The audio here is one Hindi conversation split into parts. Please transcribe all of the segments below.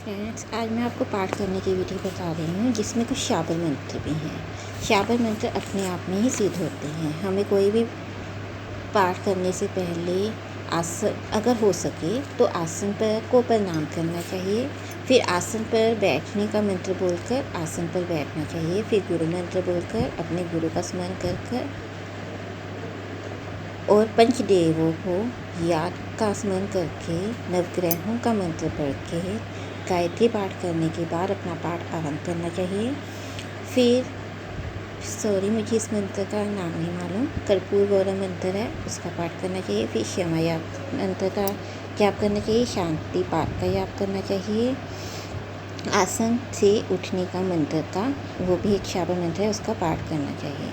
फ्रेंड्स, आज मैं आपको पाठ करने की विधि बता रही हूँ जिसमें कुछ शाबर मंत्र भी हैं। शाबर मंत्र अपने आप में ही सिद्ध होते हैं। हमें कोई भी पाठ करने से पहले आसन, अगर हो सके तो आसन पर को प्रणाम करना चाहिए। फिर आसन पर बैठने का मंत्र बोलकर आसन पर बैठना चाहिए। फिर गुरु मंत्र बोलकर अपने गुरु का स्मरण कर और पंचदेवों को याद का स्मरण करके नवग्रहों का मंत्र पढ़ के गायत्री पाठ करने के बाद अपना पाठ आरंभ करना चाहिए। फिर मुझे इस मंत्र का नाम नहीं मालूम, कर्पूर गौरव मंत्र है, उसका पाठ करना चाहिए। फिर क्षमा याप मंत्र का जाप करना चाहिए। शांति पाठ का जाप करना चाहिए। आसन से उठने का मंत्र का, वो भी एक शाबर मंत्र है, उसका पाठ करना चाहिए,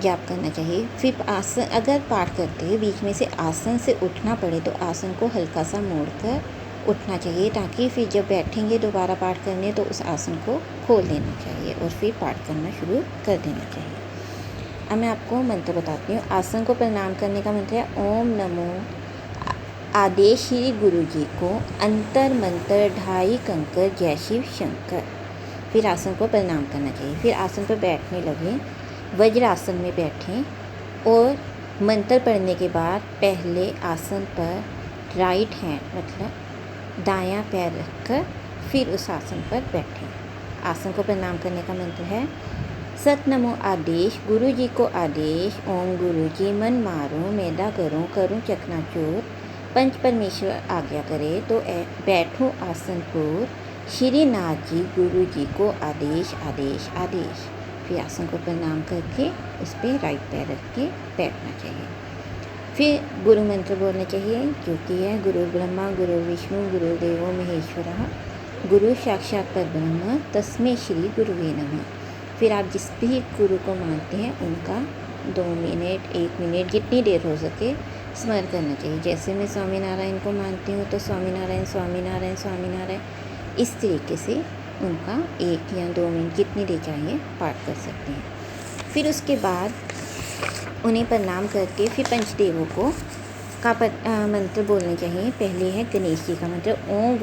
जाप करना चाहिए। फिर आसन, अगर पाठ करते हैं बीच में से आसन से उठना पड़े तो आसन को हल्का सा मोड़कर उठना चाहिए, ताकि फिर जब बैठेंगे दोबारा पाठ करने तो उस आसन को खोल देना चाहिए और फिर पाठ करना शुरू कर देना चाहिए। अब मैं आपको मंत्र बताती हूँ। आसन को प्रणाम करने का मंत्र है ओम नमो आदेश श्री गुरु जी को अंतर मंत्र ढाई कंकर जय शिव शंकर। फिर आसन को प्रणाम करना चाहिए। फिर आसन पर बैठने लगे, वज्रासन में बैठें और मंत्र पढ़ने के बाद पहले आसन पर राइट हैंड मतलब दायां पैर रखकर फिर उस आसन पर बैठें। आसन को प्रणाम करने का मंत्र है सत नमो आदेश गुरु जी को आदेश। ओम गुरु जी मन मारो मैदा करूं चकनाचूर। पंच परमेश्वर आज्ञा करे तो बैठो आसन पर। श्रीनाथ जी गुरु जी को आदेश आदेश आदेश। फिर आसन को प्रणाम करके उस पर राइट पैर रख के बैठना चाहिए। फिर गुरु मंत्र बोलना चाहिए, जो कि है गुरु ब्रह्मा गुरु विष्णु गुरुदेवो महेश्वरः गुरु साक्षात परब्रह्म तस्मै श्री गुरुवे नमः। फिर आप जिस भी गुरु को मानते हैं उनका 2 मिनट 1 मिनट जितनी देर हो सके स्मरण करना चाहिए। जैसे मैं स्वामीनारायण को मानती हूँ तो स्वामीनारायण स्वामीनारायण स्वामीनारायण, इस तरीके से उनका 1 या 2 मिनट जितनी देर चाहिए पाठ कर सकते हैं। फिर उसके बाद उन्हें प्रणाम करके फिर पंचदेवों को मंत्र बोलने चाहिए। पहले है गणेश जी का मंत्र ओम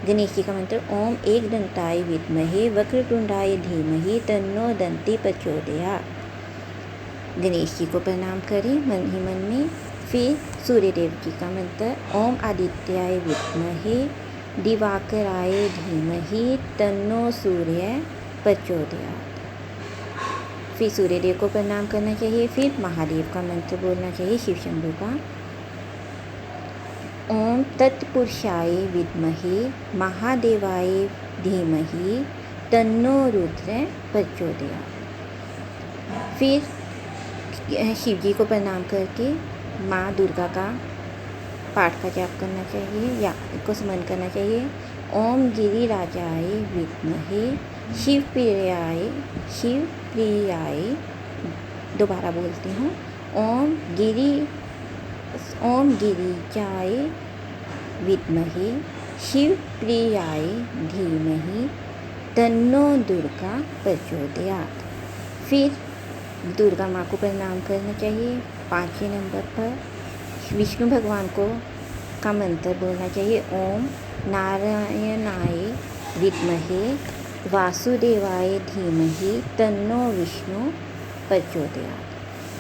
गणेश जी का मंत्र ओम एक दंताय विद्महे वक्रतुंडाय धीमहि तन्नो दंती प्रचोदयात्। गणेश जी को प्रणाम करें मन ही मन में। फिर सूर्यदेव जी का मंत्र ओम आदित्याय विद्महे दिवाकराय धीमहि तन्नो सूर्य प्रचोदयात्। फिर सूर्यदेव को प्रणाम करना चाहिए। फिर महादेव का मंत्र बोलना चाहिए, शिव शंभू का ओम तत्पुरुषाय विद्महे महादेवाय धीमहि तन्नो रुद्र प्रचोदयात्। फिर शिव जी को प्रणाम करके माँ दुर्गा का पाठ का जाप करना चाहिए या को स्मरण करना चाहिए। ओम गिरिराजाय विद्महे शिवप्रियाय दोबारा बोलती हूँ ओम गिरिजाय विद्महे शिवप्रियाय धीमहि तन्नो दुर्गा प्रचोदयात्। फिर दुर्गा माँ को प्रणाम करना चाहिए। 5वें नंबर पर विष्णु भगवान का मंत्र बोलना चाहिए ओम नारायणाय विद्महे वासुदेवाय धीमहि तन्नो विष्णु प्रचोदयात्।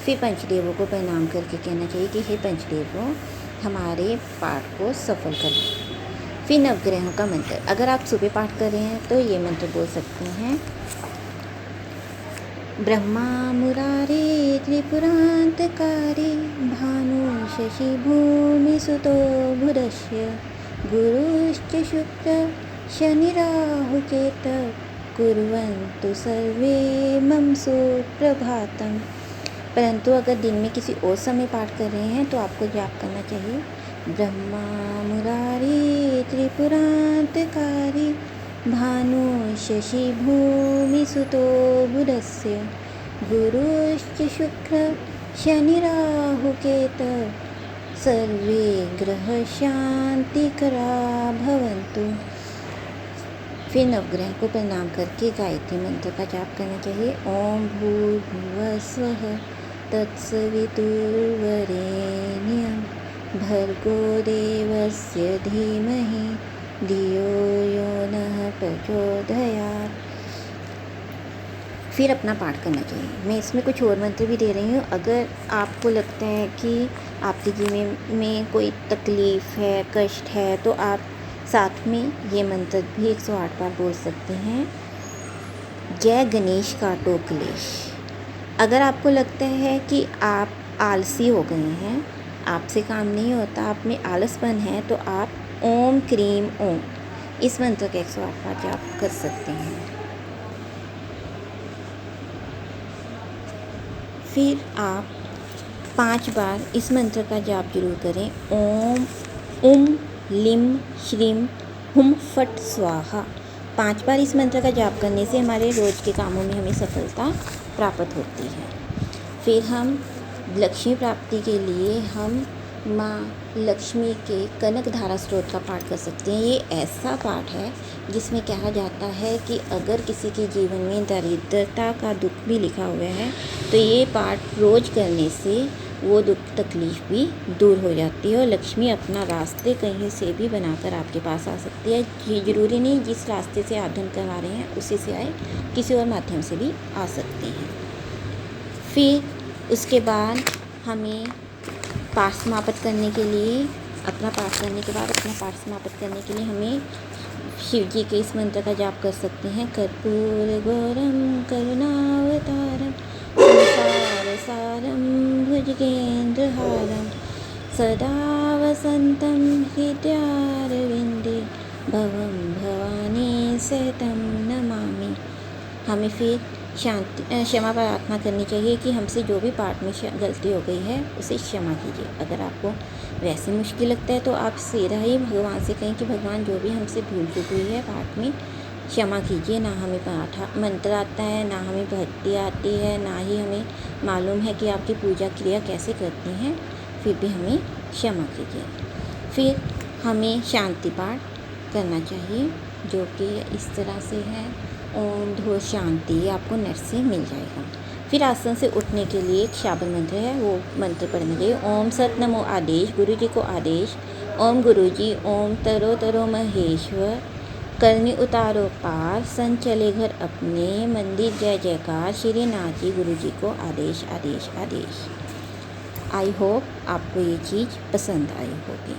फिर पंचदेवों को प्रणाम करके कहना चाहिए कि हे पंचदेवों हमारे पाठ को सफल करें। फिर नवग्रहों का मंत्र, अगर आप सुबह पाठ कर रहे हैं तो ये मंत्र बोल सकते हैं ब्रह्मा मुरारे त्रिपुरांतकारी भानु शशि भूमि सुतो बुधस्य गुरुश्च शुक्र शनि राहु केतु कुर्वन्तु सर्वे मम सुप्रभातम्। परंतु अगर दिन में किसी और समय पाठ कर रहे हैं तो आपको जाप करना चाहिए ब्रह्मा मुरारी त्रिपुरांतकारी भानु शशि भूमि सुतो बुधस्य गुरुश्च शुक्र शनि राहु केतु सर्वे ग्रह शांतिकरा भवन्तु। फिर नवग्रह को प्रणाम करके गायत्री मंत्र का जाप करना चाहिए ओम भूर्भुवः स्वः तत्सवितुर्वरेण्यं भर्गो देवस्य धीमहि धियो यो नः प्रचोदयात्। फिर अपना पाठ करना चाहिए। मैं इसमें कुछ और मंत्र भी दे रही हूँ। अगर आपको लगता है कि आपके जीवन में कोई तकलीफ़ है, कष्ट है, तो आप साथ में ये मंत्र भी 108 बार बोल सकते हैं। जय गणेश काटो क्लेश। अगर आपको लगता है कि आप आलसी हो गए हैं, आपसे काम नहीं होता, आप में आलसपन है, तो आप ओम क्रीम ओम इस मंत्र का 108 बार जाप कर सकते हैं। फिर आप 5 बार इस मंत्र का जाप जरूर करें। ओम उम लिम श्रीम हुम फट स्वाहा। 5 बार इस मंत्र का जाप करने से हमारे रोज़ के कामों में हमें सफलता प्राप्त होती है। फिर हम लक्ष्मी प्राप्ति के लिए हम माँ लक्ष्मी के कनक धारा स्तोत्र का पाठ कर सकते हैं। ये ऐसा पाठ है जिसमें कहा जाता है कि अगर किसी के जीवन में दरिद्रता का दुख भी लिखा हुआ है, तो ये पाठ रोज़ करने से वो दुख तकलीफ़ भी दूर हो जाती है और लक्ष्मी अपना रास्ते कहीं से भी बनाकर आपके पास आ सकती है। ये ज़रूरी नहीं जिस रास्ते से आप धन कमा रहे हैं उसी से आए, किसी और माध्यम से भी आ सकती हैं। फिर उसके बाद हमें पाठ समाप्त करने के लिए अपना पाठ समाप्त करने के लिए हमें शिव जी के इस मंत्र का जाप कर सकते हैं। कर्पूर गौरम करुणावतारम संसार सारम भुजगेंद्रहारम सदा वसंतम हृदयारविंदे भवम भवानी सहितम नमामि। हमें फिर क्षमा प्रार्थना करनी चाहिए कि हमसे जो भी पाठ में गलती हो गई है उसे क्षमा कीजिए। अगर आपको वैसे मुश्किल लगता है तो आप सीधा ही भगवान से कहें कि भगवान जो भी हमसे भूल चुकी हुई है पाठ में क्षमा कीजिए। ना हमें पाठ मंत्र आता है, ना हमें भक्ति आती है, ना ही हमें मालूम है कि आपकी पूजा क्रिया कैसे करती हैं, फिर भी हमें क्षमा कीजिए। फिर हमें शांति पाठ करना चाहिए जो कि इस तरह से है। ओम ध्रुव शांति आपको नेट से मिल जाएगा। फिर आसन से उठने के लिए एक शाबन मंत्र है, वो मंत्र पढ़ने के लिए ओम सत नमो आदेश, गुरु जी को आदेश। ओम गुरु जी ओम तरो तरो महेश्वर, करनी उतारो पार, सन चले घर अपने, मंदिर जय जयकार, श्री नाथ जी गुरु जी को आदेश आदेश आदेश। आई होप आपको ये चीज़ पसंद आई होगी।